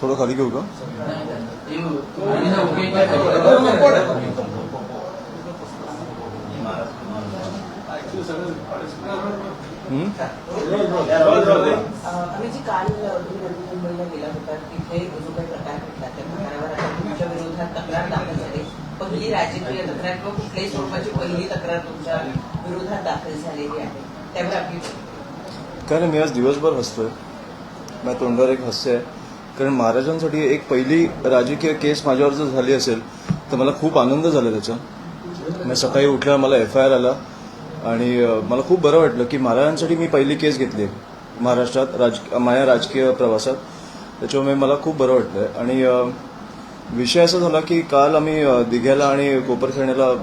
थोडं खाली घेऊ का? आम्ही जी काल मुंबईला गेला होता तिथे जो काही प्रकार घडला त्या प्रकारावर आता तुमच्या विरोधात तक्रार दाखल झाली. पहिली राजकीय तक्रार किंवा कुठल्याही स्वरूपाची पहिली तक्रार तुमच्या विरोधात दाखल झालेली आहे, त्यावर आपली काय नाही, मी आज दिवसभर हसतोय. माझ्या तोंडावर एक हास्य आहे, कारण महाराजांसाठी एक पहिली राजकीय केस माझ्यावर जर झाली असेल तर मला खूप आनंद झाला त्याचा. मी सकाळी उठल्यावर मला FIR आला आणि मला खूप बरं वाटलं की महाराजांसाठी मी पहिली केस घेतली महाराष्ट्रात माझ्या राजकीय प्रवासात. त्याच्यामुळे मला खूप बरं वाटलं. आणि विषय असा झाला की काल आम्ही दिघ्याला आणि कोपरखैरण्याला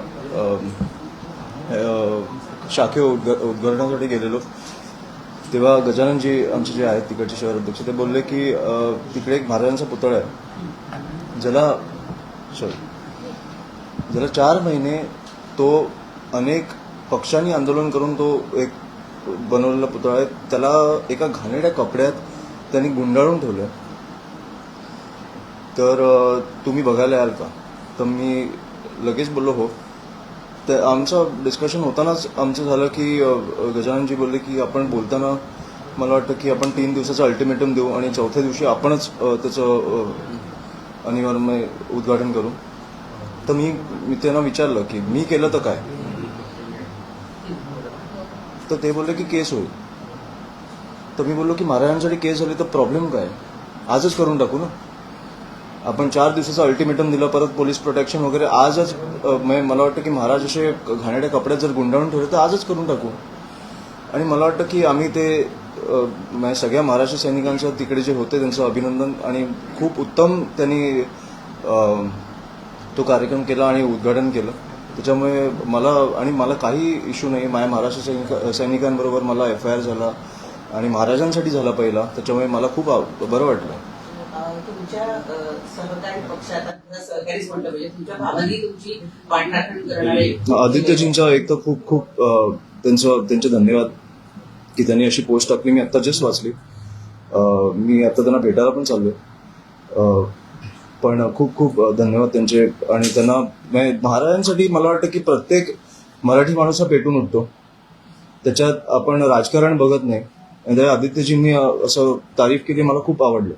शाखे उद्घाटनासाठी गेलेलो. तेव्हा गजाननजी आमचे जे आहेत तिकडचे शहर अध्यक्ष, ते बोलले की तिकडे एक महाराजांचा पुतळा आहे ज्याला 4 महिने तो अनेक पक्षांनी आंदोलन करून तो एक बनवलेला पुतळा आहे, त्याला एका घाणेरड्या कपड्यात त्यांनी गुंडाळून ठेवलं. तर तुम्ही बघायला याल का? तर मी लगेच बोललो हो. तर आमचं डिस्कशन होतानाच आमचं झालं की गजाननजी बोलले की आपण बोलताना मला वाटतं की आपण 3 दिवसाचं अल्टिमेटम देऊ आणि 4थ्या दिवशी आपणच त्याचं अनिवार्य उद्घाटन करू. तर मी त्यांना विचारलं की मी केलं तर काय? तर ते बोलले की केस होईल. तर मी बोललो की महाराजांसाठी केस झाली तर प्रॉब्लेम काय? आजच करून टाकू ना. आपण 4 दिवसाचं अल्टिमेटम दिलं, परत पोलीस प्रोटेक्शन वगैरे आजच. मला वाटतं की महाराज असे घाणेरड्या कपड्यात जर गुंडाळून ठेवले तर आजच करून टाकू. आणि मला वाटतं की आम्ही ते सगळ्या महाराष्ट्र सैनिकांचं तिकडे जे होते त्यांचं अभिनंदन, आणि खूप उत्तम त्यांनी तो कार्यक्रम केला आणि उद्घाटन केलं. त्याच्यामुळे मला काही इश्यू नाही. माझ्या महाराष्ट्र सैनिकांबरोबर मला FIR झाला आणि महाराजांसाठी झाला पहिला. त्याच्यामुळे मला खूप बरं वाटलं. तुमच्या सहकारी पक्षात सहकारीच म्हणतो, म्हणजे तुमच्या भावांनी तुमची वाटणाघट करणारे आदित्यजींचा एक तर खूप खूप त्यांचे धन्यवाद की त्यांनी अशी पोस्ट टाकली. मी आता जस्ट वाचली. मी आता त्यांना भेटायला पण चाललोय. पण खूप खूप धन्यवाद त्यांचे. आणि त्यांना महाराजांसाठी मला वाटतं की प्रत्येक मराठी माणूस हा पेटून उठतो. त्याच्यात आपण राजकारण बघत नाही. आणि आदित्यजींनी असं तारीफ केली, मला खूप आवडलं.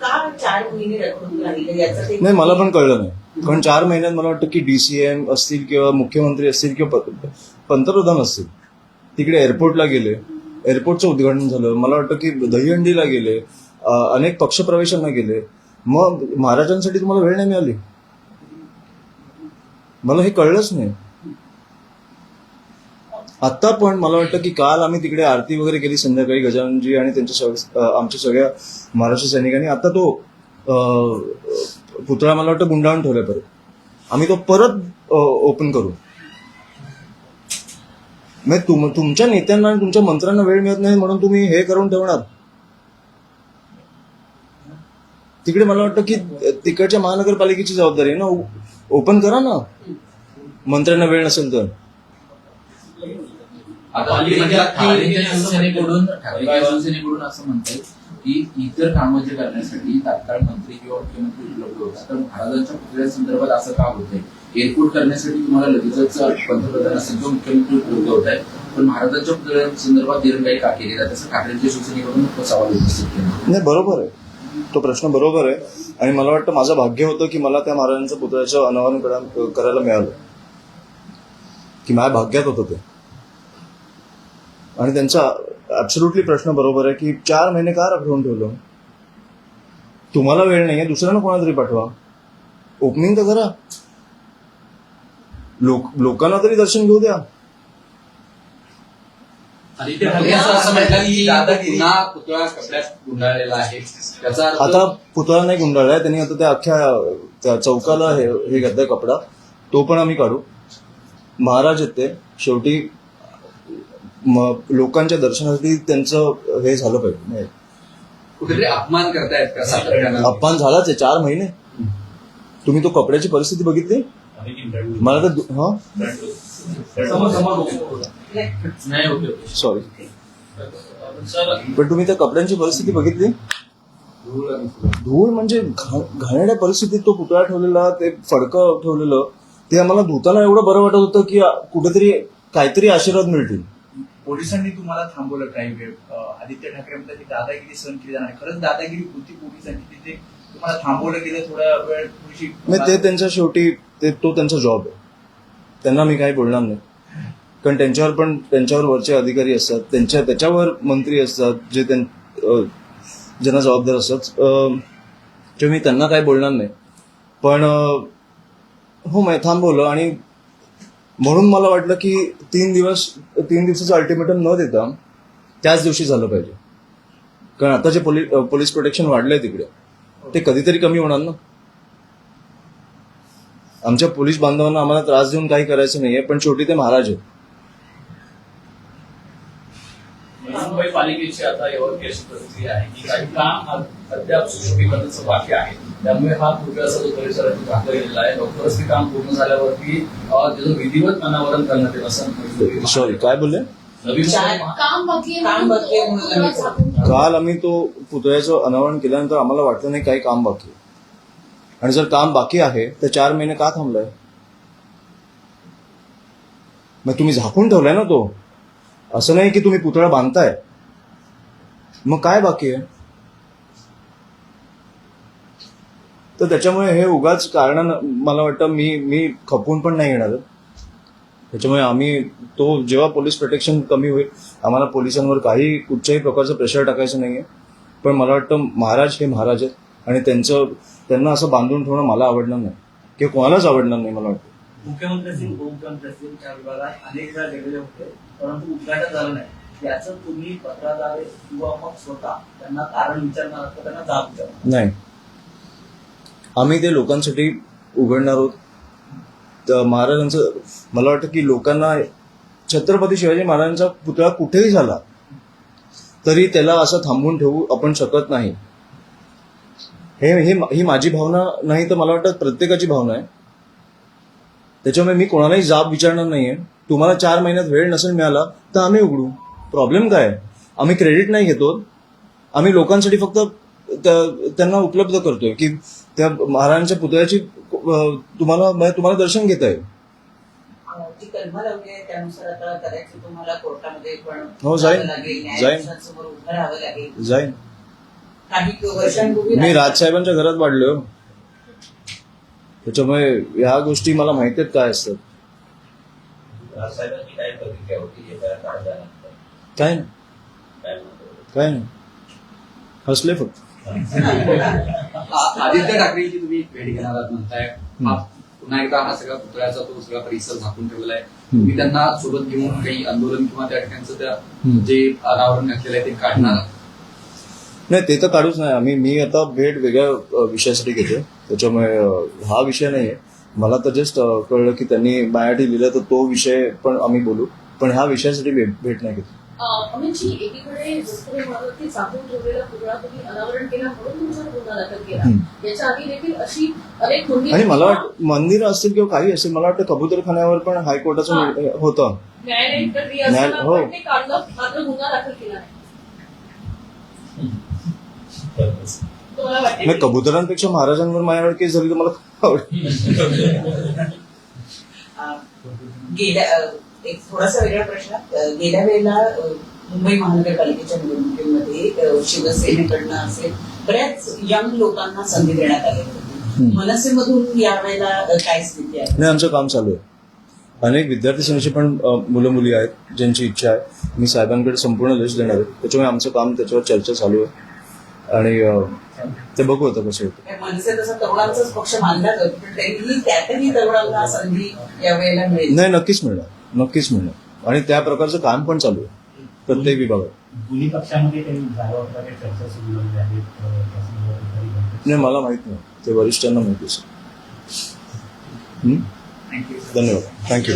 का 4 महिने रखडून राहिले याचं नाही, मला पण कळलं नाही. कारण 4 महिन्यात मला वाटतं की DCM असतील किंवा मुख्यमंत्री असतील किंवा पंतप्रधान असतील तिकडे एअरपोर्टला गेले, एअरपोर्टचं उद्घाटन झालं. मला वाटतं की दहीहंडीला गेले, अनेक पक्षप्रवेशांना गेले. मग महाराजांसाठी तुम्हाला वेळ नाही मिळाली? मला हे कळलंच नाही. आता पण मला वाटतं की काल आम्ही तिकडे आरती वगैरे केली संध्याकाळी, गजाननजी आणि आमच्या सगळ्या महाराष्ट्र सैनिकांनी. आता तो पुतळा मला वाटतं गुंडाळून ठेवलाय परत. आम्ही तो परत ओपन करू. तुमच्या नेत्यांना आणि तुमच्या मंत्र्यांना वेळ मिळत नाही म्हणून तुम्ही हे करून ठेवणार तिकडे. मला वाटतं की तिकडच्या महानगरपालिकेची जबाबदारी आहे ना. ओपन करा ना, मंत्र्यांना वेळ नसेल तर. ठाकरे शिवसेनेकडून असं म्हणतात की इतर कामं जे करण्यासाठी तात्काळ मंत्री किंवा मुख्यमंत्री उपलब्ध होतात, तर महाराजांच्या पुतळ्यासंदर्भात असं का होतंय? एअरपोर्ट करण्यासाठी तुम्हाला लगेचच पंतप्रधान असेल किंवा मुख्यमंत्री उपलब्ध होत आहे, पण महाराजांच्या पुतळ्यासंदर्भात दिरंगाई का केली जाते असं ठाकरेंच्या शिवसेनेकडून सवाल उपस्थित केला. नाही, बरोबर आहे, तो प्रश्न बरोबर आहे. आणि मला वाटतं माझं भाग्य होतं की मला त्या महाराजांच्या पुतळ्याचं अनावरण करायला मिळालं, की माझ्या भाग्यात होतं ते. आणि त्यांचा ऍब्सोल्युटली प्रश्न बरोबर आहे की 4 महिने का रखडून ठेवलं? तुम्हाला वेळ नाहीये, दुसऱ्यांना कोणाला तरी पाठवा, ओपनिंग तर करा, लोकांना तरी दर्शन घेऊ द्या. आता पुतळा नाही गुंडाळलाय त्यांनी, आता त्या अख्ख्या त्या चौकाला हे घातलाय कपडा. तो पण आम्ही काढू. महाराज आहेत ते, शेवटी लोकांच्या दर्शनासाठी त्यांचं हे झालं पाहिजे. कुठेतरी अपमान करतायत का सातत्यानं? अपमान झालाच आहे. 4 महिने तुम्ही तो कपड्याची परिस्थिती बघितली. मला तर नाही होते. सॉरी, पण तुम्ही त्या कपड्यांची परिस्थिती बघितली. धूळ म्हणजे घाणेरड्या परिस्थितीत तो पुतळा ठेवलेला, ते फडकं ठेवलेलं, ते आम्हाला धुताना एवढं बरं वाटत होतं की कुठेतरी काहीतरी आशीर्वाद मिळतील. पोलिसांनी तुम्हाला थांबवलं काही वेळ. आदित्य ठाकरे म्हणतात की दादागिरी सहन केली जाणार. खरंच दादागिरी होती पोलिसांची तिथे? तुम्हाला थांबवलं गेलं थोडा वेळ, थोडीशी नाही, ते त्यांच्या शेवटी तो त्यांचा जॉब आहे. त्यांना मी काही बोलणार नाही, कारण त्यांच्यावर वरचे अधिकारी असतात, त्याच्यावर मंत्री असतात जे ज्यांना जबाबदार असतात. ते मी त्यांना काही बोलणार नाही. पण हो, मी थांबवलं आणि म्हणून मला वाटलं की 3 दिवसाचं अल्टिमेटम न देता त्याच दिवशी झालं पाहिजे. कारण आता जे पोलीस प्रोटेक्शन वाढलंय तिकडे, ते कधीतरी कमी होणार ना. आमच्या पोलीस बांधवांना आम्हाला त्रास देऊन काही करायचं नाहीये, पण शेवटी ते महाराज आहेत. मुंबई पालिकेची आता यावर अशी प्रतिक्रिया आहे की काही काम अद्याप सुशोभीकरणाचं बाकी आहे, त्यामुळे हा पुतळ्याचा जो परिसरात टाकला गेलेला आहे लवकरच ते काम पूर्ण झाल्यावरती त्याचं विधिवत अनावरण करण्यात येईल असं. सॉरी, काय बोलले? काम बाकी आहे म्हणून काल आम्ही तो पुतळ्याचं अनावरण केल्यानंतर आम्हाला वाटलं नाही काही काम बाकी आहे. आणि जर काम बाकी आहे तर 4 महिने का थांबलाय? मग तुम्ही झाकून ठेवलाय ना तो. असं नाही की तुम्ही पुतळा बांधताय, मग काय बाकी आहे? तर त्याच्यामुळे हे उगाच कारण मला वाटतं मी खपून पण नाही येणार. त्याच्यामुळे आम्ही जेव्हा पोलीस प्रोटेक्शन कमी होईल, आम्हाला पोलिसांवर काही कुठच्याही प्रकारचं प्रेशर टाकायचं नाहीये. पण मला वाटतं महाराज हे महाराज आहेत आणि त्यांना असं बांधून ठेवणं मला आवडणार नाही किंवा कोणालाच आवडणार नाही. मला वाटतं मुख्यमंत्री असतील, उपमुख्यमंत्री असतील, त्या विभागात अनेक वेळा गेलेले होते, परंतु उद्घाटन झालं नाही. याचं तुम्ही पत्राद्वारे किंवा मग स्वतः त्यांना कारण विचारणार का त्यांना जाब विचारणार? नाही, आम्ही ते लोकांसाठी उघडणार आहोत. तर महाराजांचं मला वाटतं की लोकांना छत्रपती शिवाजी महाराजांचा पुतळा कुठेही झाला तरी त्याला असं थांबवून ठेवू आपण शकत नाही. ही माझी भावना नाही, तर मला वाटतं प्रत्येकाची भावना आहे. त्याच्यामुळे मी कोणालाही जाब विचारणार नाहीये. तुम्हाला 4 महिन्यात वेळ नसेल मिळाला तर आम्ही उघडू. प्रॉब्लेम काय आहे? आम्ही क्रेडिट नाही घेतो, आम्ही लोकांसाठी फक्त त्यांना उपलब्ध करतोय की त्या महाराजांच्या पुतळ्याची तुम्हाला दर्शन घेता येईल. जी कलमा लावली आहे त्यानुसार आता कदाचित तुम्हाला कोर्टामध्ये पण हो, जाईन. न्यायाधीशांसमोर उभं राहावं लागेल. जाईन. काही वर्षांपूर्वी मी राजसाहेबांच्या घरात वाढलोय, त्याच्यामुळे ह्या गोष्टी मला माहिती आहेत काय असतात. राजसाहेबांची काय प्रतिक्रिया होती काय नाही, हसले फक्त. आदित्य ठाकरेंची तुम्ही भेट घेणार आहात म्हणताय. पुन्हा एकदा हा सगळा पुतळ्याचा तो सगळा परिसर झाकून ठेवलेला आहे. तुम्ही त्यांना सोबत घेऊन काही आंदोलन किंवा त्या ठिकाणचं त्या जे अनावरण घातलेलं आहे ते काढणार? नाही, ते तर काढूच नाही. मी आता भेट वेगळ्या विषयासाठी घेतोय, त्याच्यामुळे हा विषय नाहीये. मला तर जस्ट कळलं की त्यांनी माझ्यासाठी लिहिलं, तर तो विषय पण आम्ही बोलू, पण ह्या विषयासाठी भेट नाही घेतली. अमितजी, एकीकडे जसं म्हणत की झाकून ठेवलेला पुतळा तुम्ही अनावरण केला म्हणून तुमचा गुन्हा दाखल केला. याच्या आधी देखील अशी अनेक आणि मला वाटतं मंदिरं असतील किंवा काही असेल, मला वाटतं कबूतरखान्यावर पण हायकोर्टाचं होतं. न्यायालयीन प्रक्रिया असताना हो. पण ते काढलं, मात्र गुन्हा दाखल केला नाही. तुम्हाला वाटते नाही, कबुतरांपेक्षा महाराजांवर माझ्यावर केस झाली तर मला आवडेल. एक थोडासा वेगळा प्रश्न. गेल्या वेळेला मुंबई महानगरपालिकेच्या निवडणुकीमध्ये शिवसेनेकडनं असेल बऱ्याच यंग लोकांना संधी देण्यात आली होती. मनसेमधून यावेळेला काय स्थिती आहे? नाही, आमचं काम चालू आहे. अनेक विद्यार्थी संघाची पण मुलं मुली आहेत ज्यांची इच्छा आहे. मी साहेबांकडे संपूर्ण लिस्ट देणार आहे, त्याच्यामुळे आमचं काम त्याच्यावर चर्चा चालू आहे आणि ते बघू आता कसं होतं. मनसे तसा तरुणांचाच पक्ष मानला जातो, पण तरीही त्यातही तरुणांना संधी यावेळेला मिळेल? नाही, नक्कीच मिळणार आणि त्या प्रकारचं काम पण चालू आहे प्रत्येक विभागात. दोन्ही पक्षामध्ये काही जागावाटपाच्या चर्चा सुरू झालेल्या आहेत? नाही, मला माहित नाही, ते वरिष्ठांना माहिती असेल. धन्यवाद. थँक्यू.